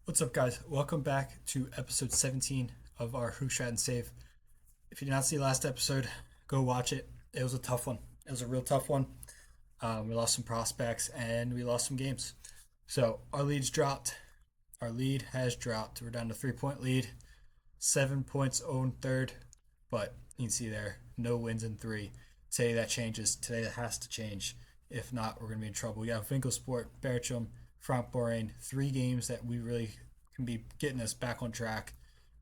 What's up, guys? Welcome back to episode 17 of our Hoogstraten save. If you did not see last episode, go watch it. It was a tough one. It was a real tough one. We lost some prospects and we lost some games. So our lead's dropped. Our lead has dropped. We're down to 3 point lead, 7 points owned third. But you can see there, no wins in three. Today that changes. Today that has to change. If not, we're going to be in trouble. We have Winkelsport, Bertram, Frank Borain, three games that we really can be getting us back on track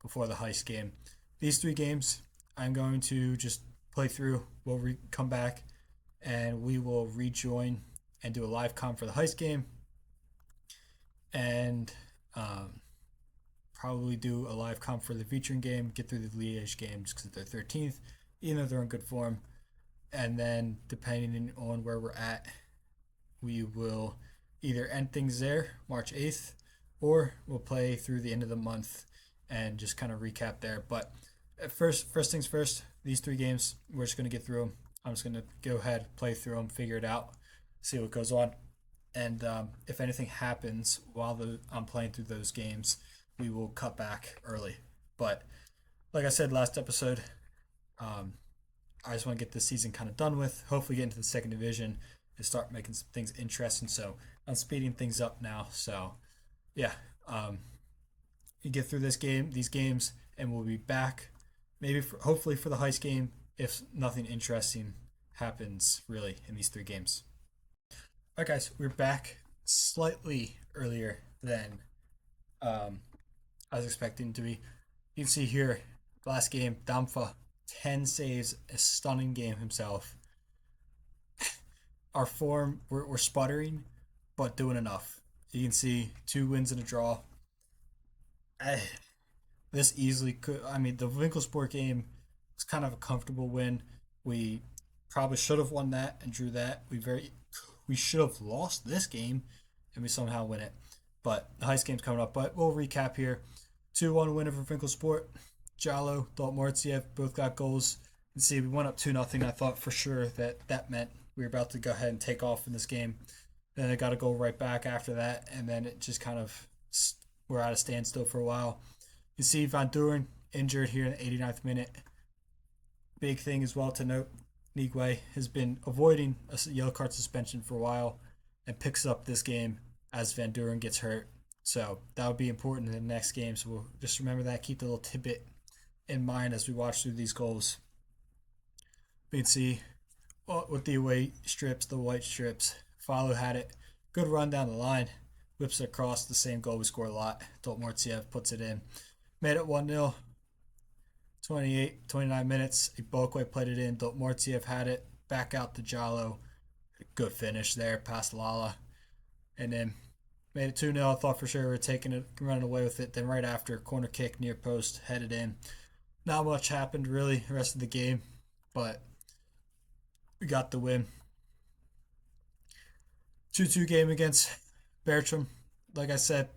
before the Heist game. These three games, I'm going to just play through. We'll come back and we will rejoin and do a live comp for the Heist game and probably do a live comp for the featuring game, get through the Liège game just because they're 13th, even though they're in good form. And then, depending on where we're at, we will either end things there, March 8th, or we'll play through the end of the month and just kind of recap there. But first things first, these three games, we're just going to get through them. I'm just going to go ahead, play through them, figure it out, see what goes on. And if anything happens while I'm playing through those games, we will cut back early. But like I said last episode, um, I just want to get this season kind of done with. Hopefully, get into the second division and start making some things interesting. So I'm speeding things up now. So yeah, you get through these games, and we'll be back. Maybe hopefully for the Heist game if nothing interesting happens really in these three games. All right, guys, we're back slightly earlier than um, I was expecting to be. You can see here, last game, Damfa, 10 saves, a stunning game himself. Our form, we're sputtering, but doing enough. You can see 2 wins and a draw. Eh, this easily could. I mean, the Winkelsport game was kind of a comfortable win. We probably should have won that and drew that. We should have lost this game, and we somehow win it. But the Heist game's coming up. But we'll recap here. 2-1 winner for Winkelsport. Jalo, Dalmortiev both got goals. You can see we went up 2-0. I thought for sure that meant we were about to go ahead and take off in this game. Then it got a goal right back after that, and then it just kind of we're at a standstill for a while. You see Van Duren injured here in the 89th minute. Big thing as well to note, Nigwe has been avoiding a yellow card suspension for a while and picks up this game as Van Duren gets hurt. So that would be important in the next game. So we'll just remember that, keep the little tidbit in mind as we watch through these goals. We can see with the away strips, the white strips, Follow had it. Good run down the line. Whips it across, the same goal we score a lot. Dolmortiev puts it in. Made it 1-0. 29 minutes. Ibokwe played it in. Dolmortiev had it. Back out to Jalo. Good finish there past Lala. And then made it 2-0. I thought for sure we were taking it, running away with it. Then right after, corner kick near post, headed in. Not much happened really the rest of the game, but we got the win. 2-2 game against Bertram. Like I said,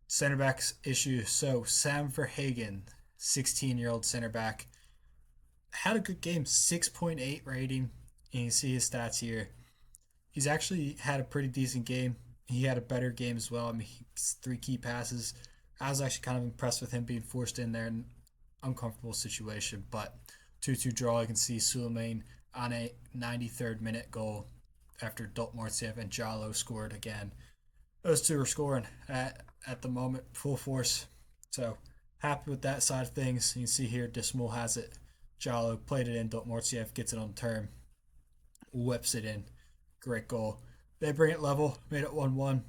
center backs issue. So Sam Verhagen, 16-year-old center back, had a good game, 6.8 rating. And you can see his stats here. He's actually had a pretty decent game. He had a better game as well. I mean, 3 key passes. I was actually kind of impressed with him being forced in there in an uncomfortable situation. But 2-2 draw, you can see Suleiman on a 93rd minute goal after Dolmortiev and Jalo scored again. Those two are scoring at the moment, full force. So happy with that side of things. You can see here, Dismal has it. Jalo played it in. Dolmortiev gets it on turn, whips it in. Great goal. They bring it level, made it 1-1.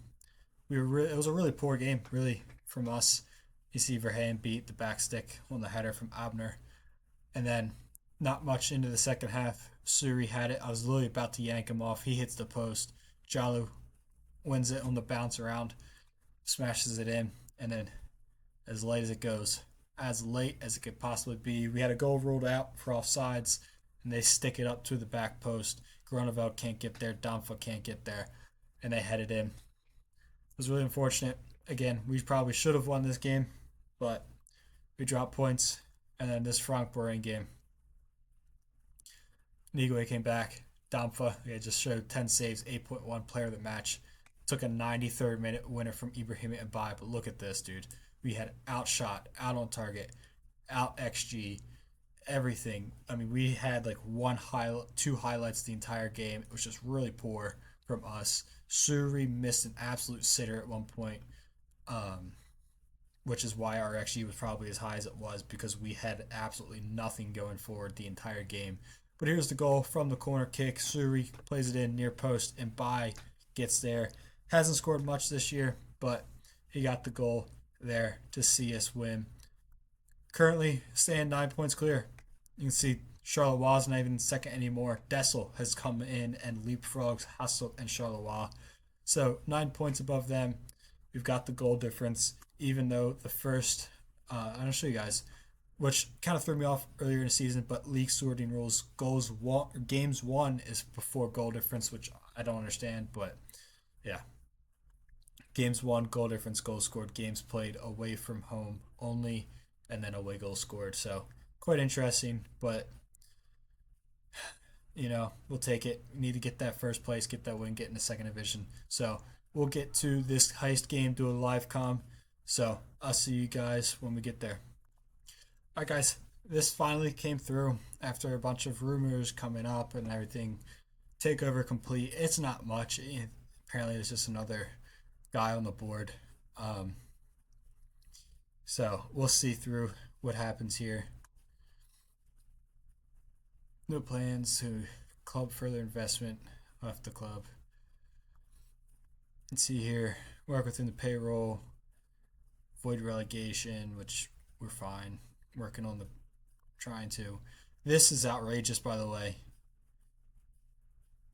It was a really poor game, really, from us. You see Verheyen beat the back stick on the header from Abner. And then not much into the second half. Suri had it. I was literally about to yank him off. He hits the post. Jalo wins it on the bounce around, smashes it in, and then as late as it goes, as late as it could possibly be. We had a goal ruled out for offsides, and they stick it up to the back post. Groeneveld can't get there. Damfa can't get there, and they head it in. It was really unfortunate. Again, we probably should have won this game, but we dropped points. And then this Frank Borain game, Nigwe came back. Damfa, just showed 10 saves, 8.1 player of the match. Took a 93rd minute winner from Ibrahim and Mbaye, but look at this, dude. We had outshot, out on target, out XG, everything. I mean, we had like two highlights the entire game. It was just really poor from us. Suri missed an absolute sitter at one point, um, which is why our XG was probably as high as it was because we had absolutely nothing going forward the entire game. But here's the goal from the corner kick. Suri plays it in near post, and Bai gets there. Hasn't scored much this year, but he got the goal there to see us win. Currently, staying 9 points clear. You can see Charleroi not even second anymore. Dessel has come in and leapfrogs Hasselt and Charleroi. So 9 points above them. We've got the goal difference, even though the first, I'll show you guys, which kind of threw me off earlier in the season, but league sorting rules, games won is before goal difference, which I don't understand, but yeah. Games won, goal difference, goals scored, games played away from home only, and then away goals scored. So quite interesting, but we'll take it. We need to get that first place, get that win, get in the second division. So we'll get to this heist game, do a live com. So I'll see you guys when we get there. All right, guys, this finally came through after a bunch of rumors coming up and everything. Takeover complete. It's not much. Apparently, it's just another guy on the board. Um, so we'll see through what happens here. No plans to club further investment left the club. Let's see here. Work within the payroll. Void relegation, which we're fine. Working on the trying to. This is outrageous, by the way.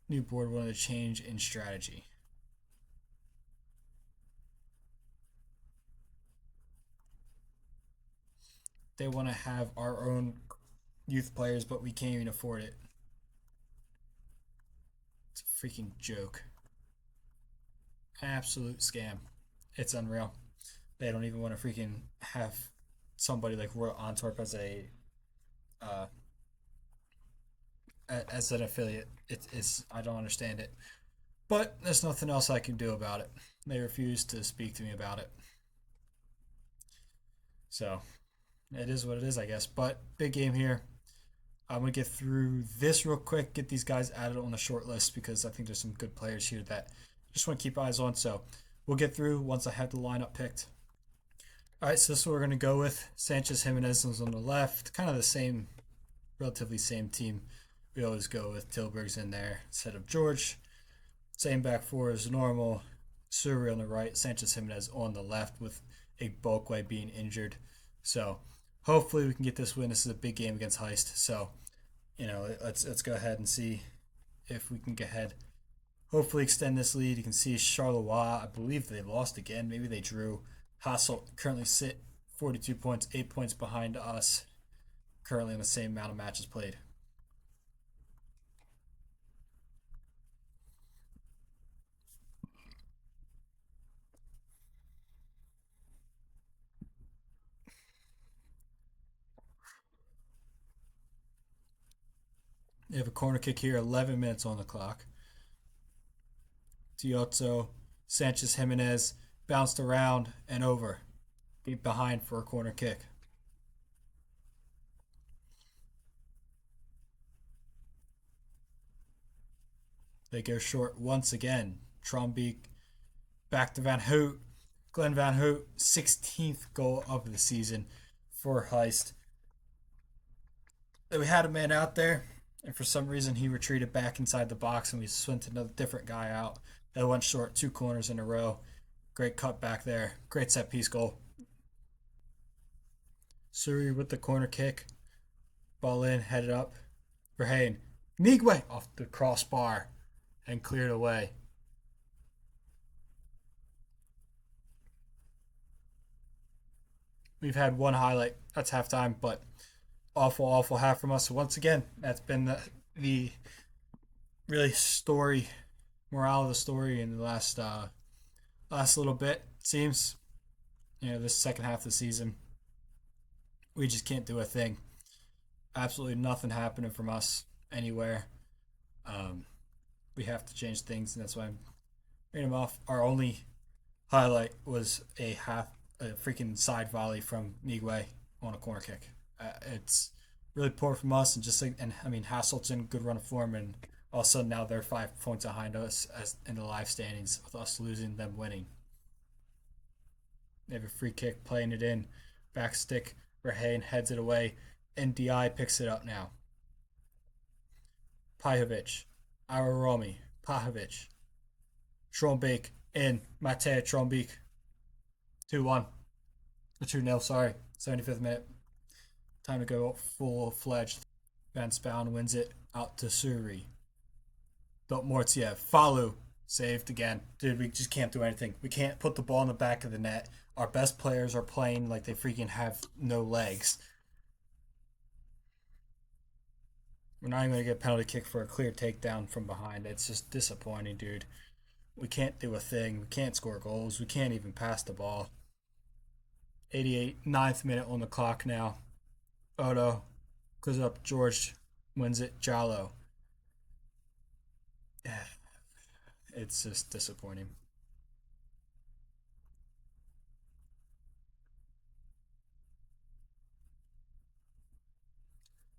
New board wanted a change in strategy. They want to have our own youth players, but we can't even afford it. It's a freaking joke. Absolute scam. It's unreal. They don't even want to freaking have somebody like Royal Antwerp uh, as an affiliate. It's I don't understand it. But there's nothing else I can do about it. They refuse to speak to me about it. So it is what it is, I guess. But big game here. I'm gonna get through this real quick, get these guys added on the short list because I think there's some good players here that I just want to keep eyes on. So we'll get through once I have the lineup picked. All right, so this is what we're gonna go with. Sanchez Jimenez is on the left, kind of the same, relatively same team. We always go with Tilburg's in there instead of George. Same back four as normal. Suri on the right, Sanchez Jimenez on the left with Igbokwe being injured. So hopefully we can get this win. This is a big game against Heist. So, let's go ahead and see if we can get ahead. Hopefully extend this lead. You can see Charleroi, I believe they lost again. Maybe they drew. Hasselt currently sit 42 points, 8 points behind us. Currently in the same amount of matches played. They have a corner kick here, 11 minutes on the clock. Tiotso, Sanchez Jimenez bounced around and over. Deep behind for a corner kick. They go short once again. Trombeek back to Van Hoot. Glenn Van Hoot, 16th goal of the season for Heist. We had a man out there, and for some reason he retreated back inside the box, and we sent another different guy out. That went short, two corners in a row. Great cut back there. Great set piece goal. Suri with the corner kick. Ball in, headed up. Verheyen. Nigwe off the crossbar and cleared away. We've had one highlight. That's halftime, but awful, awful half from us. So once again, that's been the really story, morale of the story in the last little bit. It seems, this second half of the season, we just can't do a thing. Absolutely nothing happening from us anywhere. Um, we have to change things, and that's why I'm ran him off. Our only highlight was a freaking side volley from Miguel on a corner kick. It's really poor from us, and just like, and I mean, Hasselton, good run of form, and all of a sudden now they're 5 points behind us as in the live standings with us losing, them winning. They have a free kick, playing it in, back stick. Verheyen heads it away, and Di picks it up now. Pajovic, Araromi, Pajovic, Trombeek, in Matej Trombeek. 2-1. 2-0, sorry. 75th minute. Time to go full fledged. Van Spaun wins it out to Suri. Mortiev, Falu, saved again. Dude, we just can't do anything. We can't put the ball in the back of the net. Our best players are playing like they freaking have no legs. We're not even going to get a penalty kick for a clear takedown from behind. It's just disappointing, dude. We can't do a thing. We can't score goals. We can't even pass the ball. 88, ninth minute on the clock now. Odo goes up. George wins it. Jallo. It's just disappointing.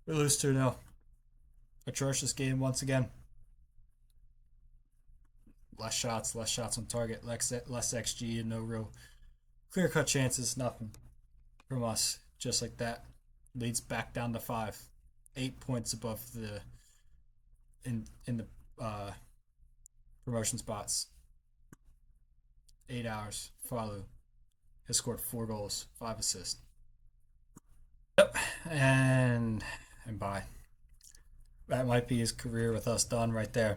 We lose 2-0. Atrocious game once again. Less shots on target, less XG, and no real clear cut chances. Nothing from us. Just like that, leads back down to 5, 8 points above the in the promotion spots. 8 hours. Falu has scored 4 goals, 5 assists. Yep, and bye. That might be his career with us done right there.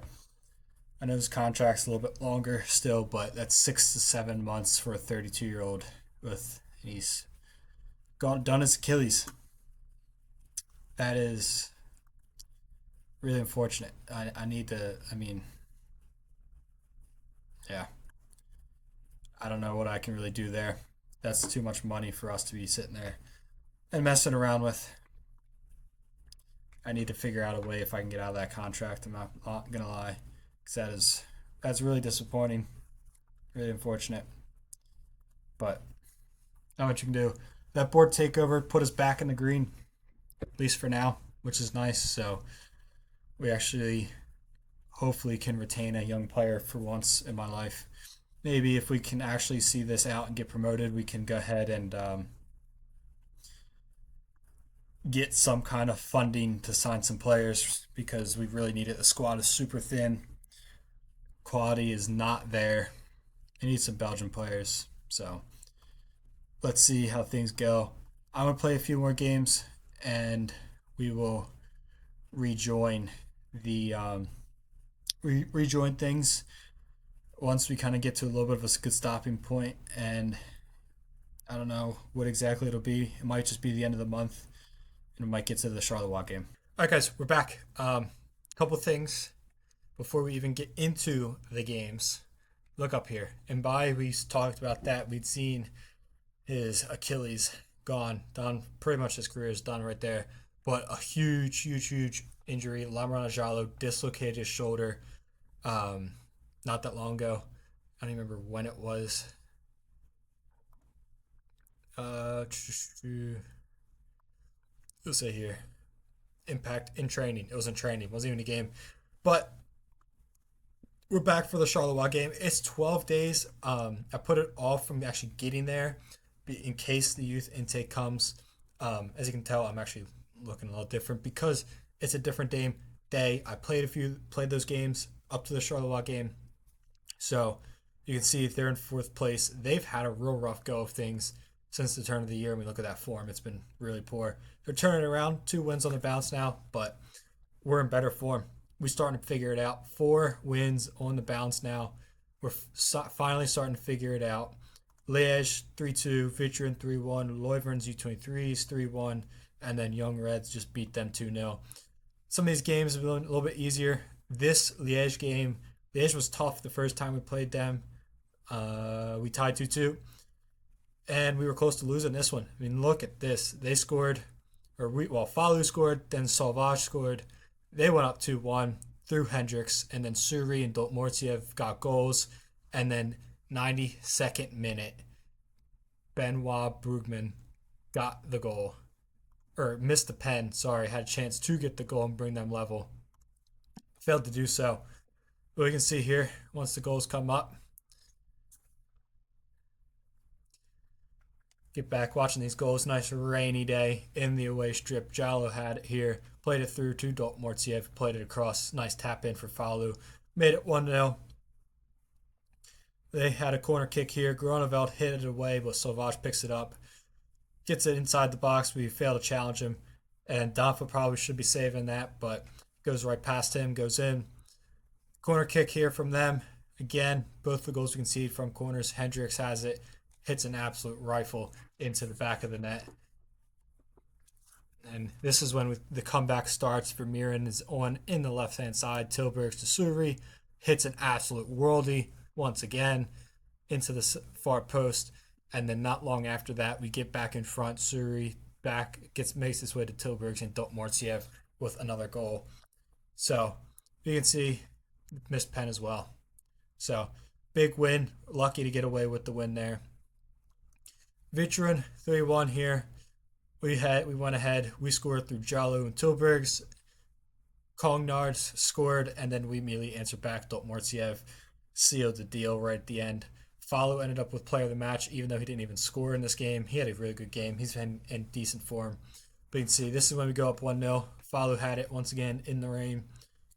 I know his contract's a little bit longer still, but that's 6 to 7 months for a 32-year-old. With he's done his Achilles. That is really unfortunate. I need to. I mean, yeah. I don't know what I can really do there. That's too much money for us to be sitting there and messing around with. I need to figure out a way if I can get out of that contract. I'm not gonna lie, because that's really disappointing, really unfortunate. But not much you can do. That board takeover put us back in the green, at least for now, which is nice. So we actually hopefully can retain a young player for once in my life. Maybe if we can actually see this out and get promoted, we can go ahead and get some kind of funding to sign some players because we really need it. The squad is super thin. Quality is not there. We need some Belgian players. So let's see how things go. I'm going to play a few more games and we will rejoin the rejoin things once we kind of get to a little bit of a good stopping point. And I don't know what exactly it'll be. It might just be the end of the month, and we might get to the Charleroi game. All right, guys, we're back. Couple things before we even get into the games. Look up here. And by we talked about that, we'd seen his Achilles gone, done. Pretty much his career is done right there. But a huge injury. Lamarana Jallo dislocated his shoulder not that long ago. I don't even remember when it was. Let's say here. Impact in training. It was in training. It wasn't even a game. But we're back for the Charleroi game. It's 12 days. I put it off from actually getting there in case the youth intake comes. As you can tell, I'm actually looking a little different because it's a different day. I played those games up to the Charleroi game. So you can see they're in 4th place. They've had a real rough go of things since the turn of the year. When we look at that form, it's been really poor. They're turning around, 2 wins on the bounce now, but we're in better form. We're starting to figure it out. 4 wins on the bounce now. We're finally starting to figure it out. Liège 3-2, Vitrin 3-1, Leuven's U23s 3-1, and then Young Reds just beat them 2-0. Some of these games have been a little bit easier. This Liège game, Liège was tough the first time we played them. We tied 2-2, and we were close to losing this one. I mean, look at this. They scored, Falu scored, then Sauvage scored. They went up 2-1 through Hendricks, and then Suri and Mortiev got goals. And then 92nd minute, Benoit Brugman got the goal, or missed the pen, sorry, had a chance to get the goal and bring them level. Failed to do so. But we can see here, once the goals come up, get back watching these goals. Nice rainy day in the away strip. Jallo had it here, played it through to Dortmortiev, played it across. Nice tap in for Falu. Made it 1-0. They had a corner kick here. Groeneveld hit it away, but Sauvage picks it up. Gets it inside the box. We fail to challenge him. And Danfa probably should be saving that, but goes right past him, goes in. Corner kick here from them. Again, both the goals we concede from corners. Hendricks has it, hits an absolute rifle into the back of the net. And this is when the comeback starts. Vermeeren is on in the left-hand side. Tilburgs to Suri. Hits an absolute worldie once again into the far post. And then not long after that, we get back in front. Suri makes his way to Tilburgs and Dortmortiev with another goal. So you can see missed pen as well. So big win. Lucky to get away with the win there. Vitrin 3-1 here. We went ahead. We scored through Jallo and Tilburgs. Kongnard scored, and then we immediately answered back. Dortmortiev sealed the deal right at the end. Follow ended up with player of the match, even though he didn't even score in this game. He had a really good game. He's been in decent form. But you can see, this is when we go up 1-0. Follow had it once again in the rain.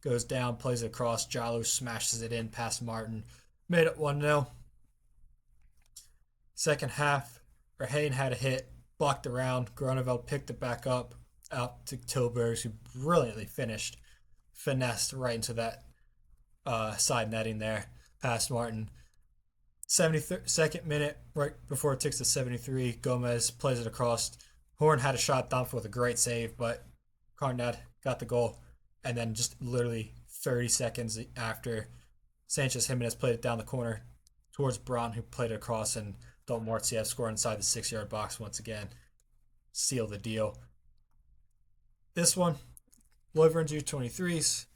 Goes down, plays it across. Jallo smashes it in past Martin. Made it 1-0. Second half, Verheyen had a hit, blocked around. Groeneveld picked it back up out to Tilburgs, who brilliantly finished. Finessed right into that side netting there past Martin. 72nd minute, right before it ticks to 73, Gomez plays it across. Horn had a shot down with a great save, but Carnad got the goal. And then just literally 30 seconds after, Sanchez Jimenez played it down the corner towards Braun, who played it across, and Dortmortiev scored inside the 6-yard box once again. Seal the deal. This one, Leuven's U23s.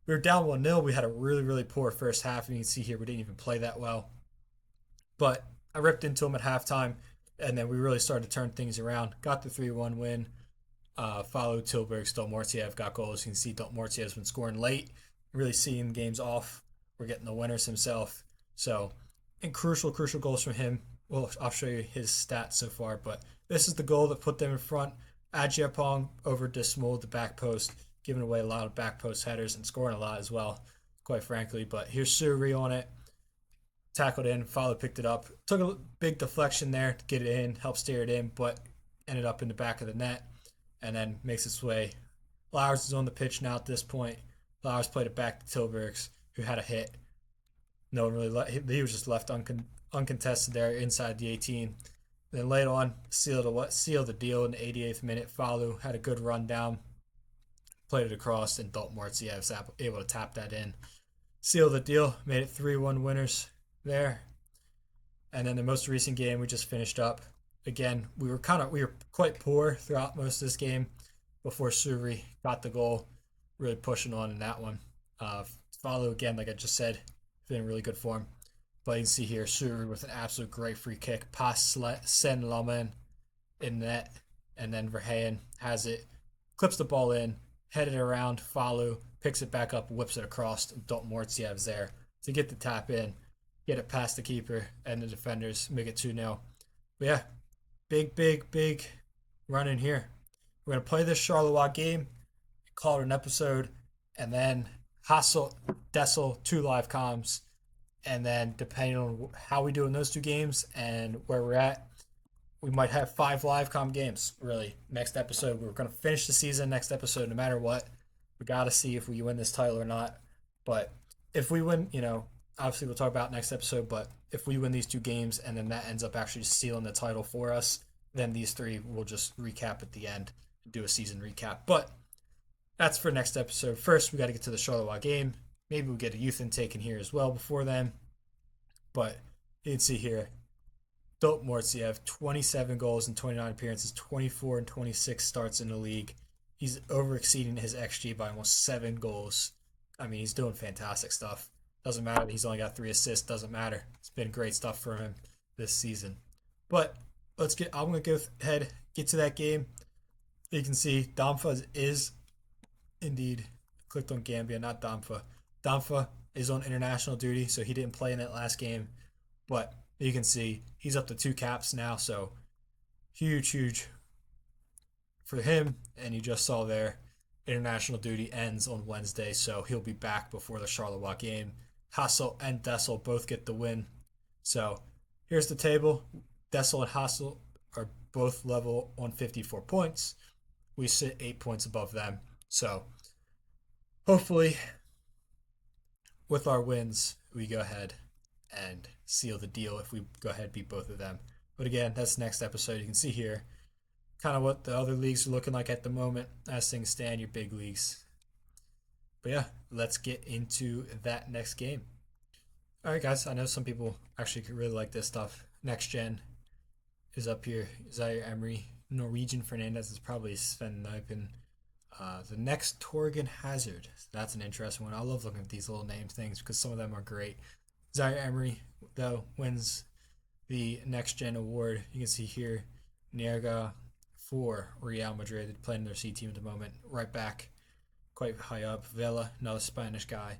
We were down 1-0. We had a really, really poor first half, and you can see here we didn't even play that well. But I ripped into them at halftime, and then we really started to turn things around. Got the 3-1 win. Followed Tilburg, Dortmortiev got goals. You can see Dortmortiev's been scoring late, really seeing games off. We're getting the winners himself. So, and crucial goals from him. Well, I'll show you his stats so far, but this is the goal that put them in front. Adjiapong over Dismal, the back post, giving away a lot of back post headers and scoring a lot as well, quite frankly. But here's Suri on it. Tackled in, Follow picked it up. Took a big deflection there to get it in, helped steer it in, but ended up in the back of the net. And then makes its way. Flowers is on the pitch now at this point. Flowers played it back to Tilburgs, who had a hit. No one really he was just left uncontested there inside the 18. Then later on, sealed the deal in the 88th minute. Falu had a good run down, played it across, and Dortmortiev was able to tap that in. Sealed the deal, made it 3-1 winners there. And then the most recent game we just finished up. Again, we were quite poor throughout most of this game before Suri got the goal, really pushing on in that one. Follow again, like I just said, been in really good form. But you can see here, Suri with an absolute great free kick, past Sen Laman in net, and then Verheyen has it, clips the ball in, headed around, Follow, picks it back up, whips it across, Dortmortiev's there to get the tap in, get it past the keeper and the defenders, make it 2-0. But yeah, big run in here. We're going to play this Charleroi game, call it an episode, and then Hassel, Dessel, 2 live comms. And then depending on how we do in those 2 games and where we're at, we might have 5 live com games, really. Next episode, we're going to finish the season next episode no matter what. We got to see if we win this title or not. But if we win, obviously we'll talk about next episode, but if we win these 2 games and then that ends up actually sealing the title for us, then these 3 we'll just recap at the end and do a season recap. But that's for next episode. First, we got to get to the Charleroi game. Maybe we'll get a youth intake in here as well before then. But you can see here, Dortmortiev, 27 goals and 29 appearances, 24 and 26 starts in the league. He's over exceeding his XG by almost 7 goals. I mean, he's doing fantastic stuff. Doesn't matter. He's only got 3 assists. Doesn't matter. It's been great stuff for him this season. But let's get. I'm gonna go ahead get to that game. You can see Damfa is indeed clicked on Gambia, not Damfa. Damfa is on international duty, so he didn't play in that last game. But you can see he's up to 2 caps now, so huge, huge for him. And you just saw there, international duty ends on Wednesday, so he'll be back before the Charleroi game. Hassel and Dessel both get the win. So here's the table. Dessel and Hassel are both level on 54 points. We sit 8 points above them. So hopefully, with our wins, we go ahead and seal the deal if we go ahead and beat both of them. But again, that's next episode. You can see here kind of what the other leagues are looking like at the moment as things stand, your big leagues. But yeah, let's get into that next game. All right, guys, I know some people actually could really like this stuff. Next gen is up here. Zaire Emery, Norwegian Fernandez is probably Sven Nijpen. The next Torgan Hazard. So that's an interesting one. I love looking at these little name things because some of them are great. Zaire Emery, though, wins the Next Gen award. You can see here, Nierga for Real Madrid, playing their C team at the moment. Right back, quite high up. Vela, another Spanish guy.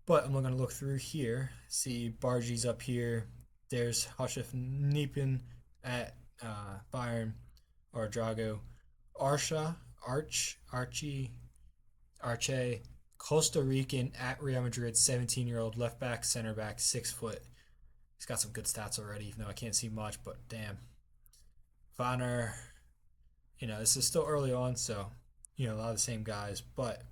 But I'm going to look through here. See Bargi's up here. There's Hashif Nipin at Bayern, or Drago. Archie, Costa Rican at Real Madrid, 17-year-old left back, center back, 6 foot. He's got some good stats already, even though I can't see much, but damn. Vanner, this is still early on, so, a lot of the same guys, but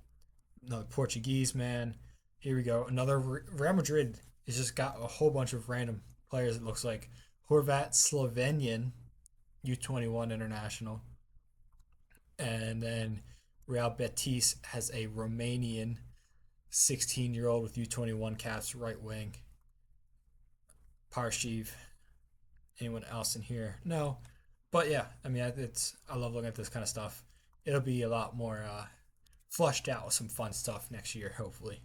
another Portuguese man. Here we go. Another Real Madrid has just got a whole bunch of random players, it looks like. Horvat Slovenian, U21 international. And then Real Betis has a Romanian 16-year-old with U21 caps, right wing. Parshiv. Anyone else in here? No. But yeah, I love looking at this kind of stuff. It'll be a lot more flushed out with some fun stuff next year, hopefully.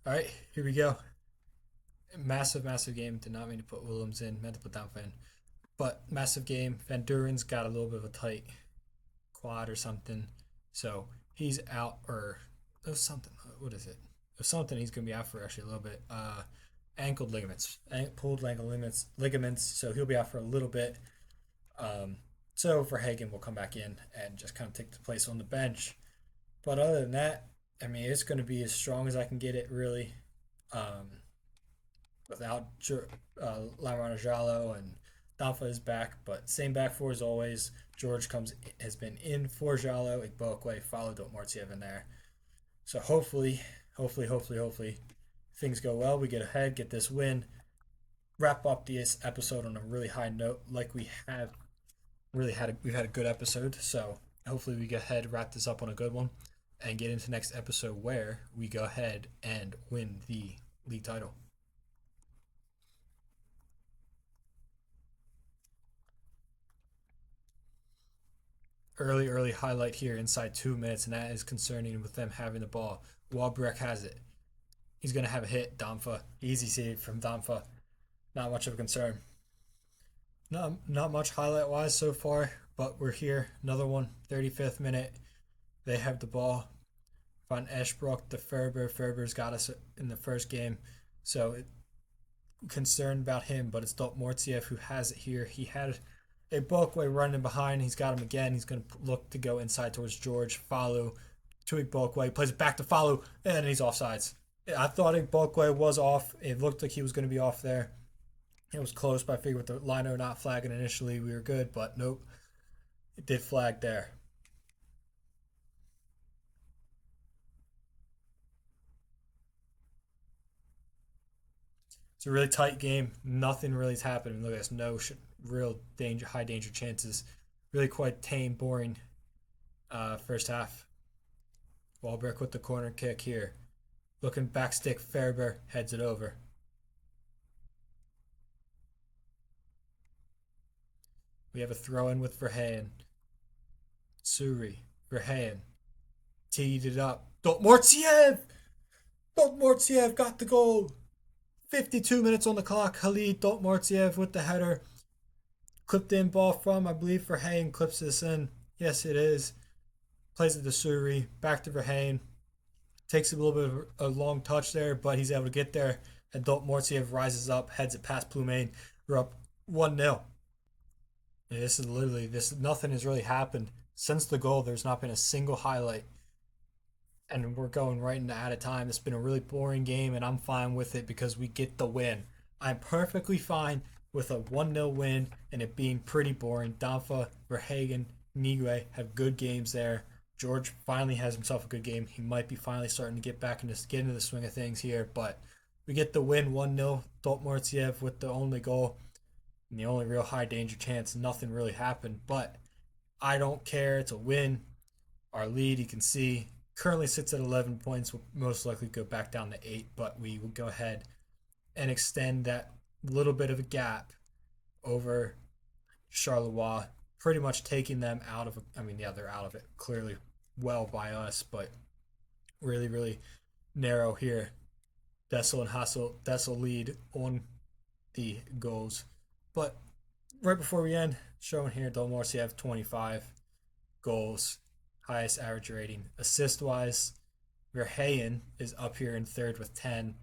All right, here we go. Massive, massive game. Did not mean to put Williams in. Meant to put Danfa in. But massive game. Van Duren's got a little bit of a tight quad or something. So he's out, or there's something. What is it? There's something he's going to be out for actually a little bit. Ankle ligaments. Pulled ankle ligaments. So he'll be out for a little bit. So Verhagen will come back in and just kind of take the place on the bench. But other than that, it's going to be as strong as I can get it, really. Without Lamarana Jalo, and Danfa is back, but same back four as always. George has been in for Jalo, Igbokwe, followed Martiev in there. So hopefully, things go well. We get ahead, get this win, wrap up this episode on a really high note, like we have. We've had a good episode, so hopefully we go ahead, wrap this up on a good one, and get into next episode where we go ahead and win the league title. Early highlight here inside 2 minutes, and that is concerning with them having the ball. Walbrecht has it. He's going to have a hit. Damfa. Easy save from Damfa. Not much of a concern. Not much highlight wise so far, but we're here. Another one. 35th minute. They have the ball. Van Eschbroek to Ferber. Ferber's got us in the first game. So concerned about him, but it's Mortiev who has it here. He had a Bulkway running behind. He's got him again. He's going to look to go inside towards George. Follow to Bulkway. Plays it back to follow, and he's offsides. I thought Bulkway was off. It looked like he was going to be off there. It was close, but I figured with the lino not flagging initially, we were good, but nope. It did flag there. It's a really tight game. Nothing really is happening. Look at this. No real danger, high danger chances. Really quite tame, boring first half. Walbrecht with the corner kick here. Looking back stick, Ferber heads it over. We have a throw in with Verheyen. Suri. Verheyen. Teed it up. Mortiev! Dortmortiev got the goal. 52 minutes on the clock. Khalid Dortmortiev with the header. Clipped in ball from, I believe, Verheyen clips this in. Yes, it is. Plays it to Suri. Back to Verheyen. Takes a little bit of a long touch there, but he's able to get there. And Dortmortiev rises up, heads it past Plumain. We're up 1-0. And this is literally, this nothing has really happened. Since the goal, there's not been a single highlight. And we're going right into out of time. It's been a really boring game, and I'm fine with it because we get the win. I'm perfectly fine with a 1-0 win and it being pretty boring. Danfa, Verhagen, Nigue have good games there. George finally has himself a good game. He might be finally starting to get into the swing of things here, but we get the win 1-0. Dortmortiev with the only goal and the only real high danger chance. Nothing really happened, but I don't care. It's a win. Our lead, you can see, currently sits at 11 points. Will most likely go back down to 8, but we will go ahead and extend that little bit of a gap over Charleroi, pretty much taking them out of. I mean, yeah, they're out of it clearly, well by us, but really, really narrow here. Dessel and Hassel. Dessel lead on the goals, but right before we end, showing here, Dolmorsi have 25 goals, highest average rating. Assist wise, Verheyen is up here in third with 10.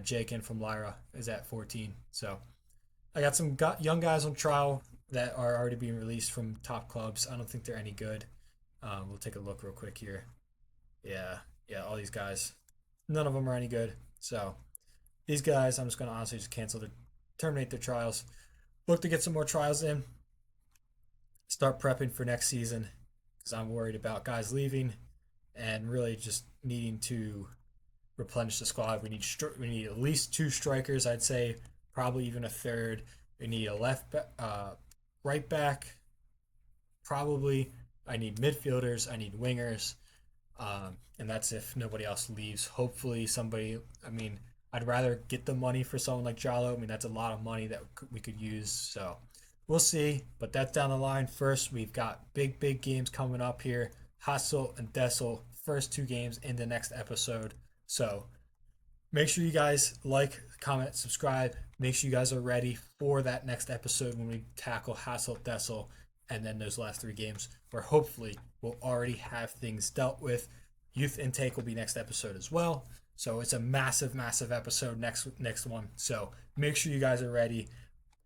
Jakin from Lyra is at 14. So I got some young guys on trial that are already being released from top clubs. I don't think they're any good. We'll take a look real quick here. Yeah, yeah, all these guys, none of them are any good. So these guys, I'm just going to honestly just terminate their trials. Look to get some more trials in. Start prepping for next season because I'm worried about guys leaving and really just needing to replenish the squad. We need at least two strikers. I'd say probably even a third. We need a right back. Probably. I need midfielders. I need wingers. And that's if nobody else leaves. Hopefully somebody. I mean, I'd rather get the money for someone like Jallo. I mean, that's a lot of money that we could use. So we'll see. But that's down the line. First, we've got big games coming up here. Hassel and Dessel, first two games in the next episode. So make sure you guys like, comment, subscribe. Make sure you guys are ready for that next episode when we tackle Hassel, Dessel, and then those last three games where hopefully we'll already have things dealt with. Youth intake will be next episode as well. So it's a massive episode next one. So make sure you guys are ready.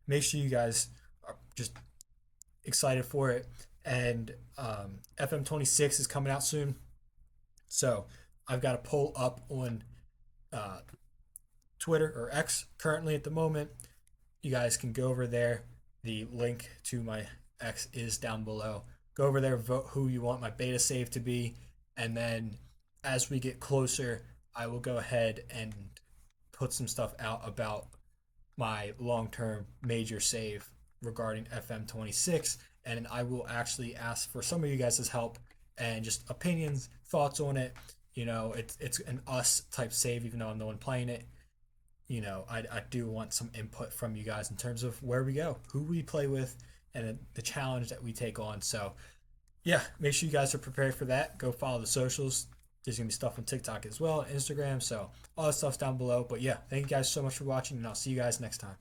Make sure you guys are just excited for it. And FM26 is coming out soon. So I've got a poll up on Twitter or X currently at the moment. You guys can go over there. The link to my X is down below. Go over there, vote who you want my beta save to be, and then as we get closer, I will go ahead and put some stuff out about my long-term major save regarding FM26, and I will actually ask for some of you guys' help and just opinions, thoughts on it. You know, it's an us type save, even though I'm the one playing it. You know, I do want some input from you guys in terms of where we go, who we play with, and the challenge that we take on. So, yeah, make sure you guys are prepared for that. Go follow the socials. There's going to be stuff on TikTok as well, Instagram. So, all that stuff's down below. But, yeah, thank you guys so much for watching, and I'll see you guys next time.